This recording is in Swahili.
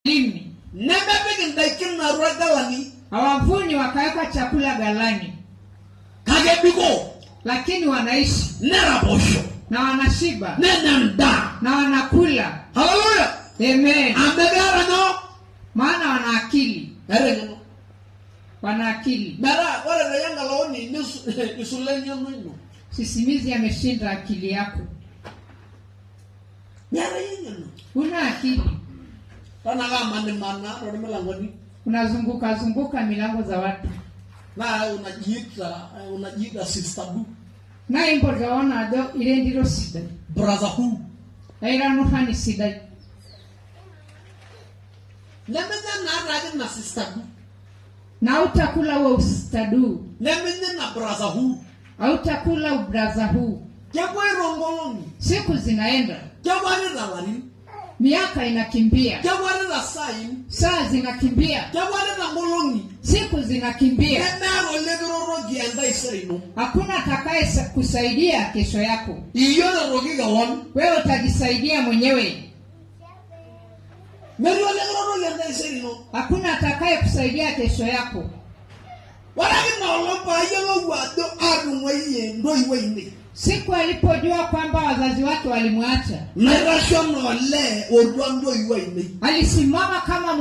Limi. Nemepeki ndaikin na ruwa galani. Hawavuni wakaweka chakula galani. Kagebiko. Lakini wanaishi. Nerabosho. Na wanashiba. Nenanda. Na wanakula. Hallelujah. Amen. Amegara no. Maana wana akili. Erengeno. Wana akili. Mara wale reyanga laoni nisulenyo mwino. Sisimizi ameshinda akili yako. Mara yengeno. Una akili. Panaga mana rodi melangoni. Unazunguka milango za watu. Na unajiita sister. Na imbo gaona ado ile ndilo sida. Brotherhood. Na ila nuhani sida. Nemenya na raga na sister. Na utakula wa ustadu. Nemenya na brotherhood. Hautakula brotherhood. Jambo irongoloni. Siku zinaenda. Jambo ni Miaka inakimbia. Jambo la sain. Saa zinakimbia. Jambo la ngoloni. Siku zinakimbia. Neno lebro gianda isirino. Hakuna atakaye kusaidia kesho yako. Iyo na rogiga won. Wewe utajisaidia mwenyewe. Mero lebro gianda isirino. Hakuna atakaye kusaidia kesho yako. Walaki na olompa yelo wado adu mwenye ndo iwe. Siku alipojua kwamba wazazi wake walimwacha, alisimama kama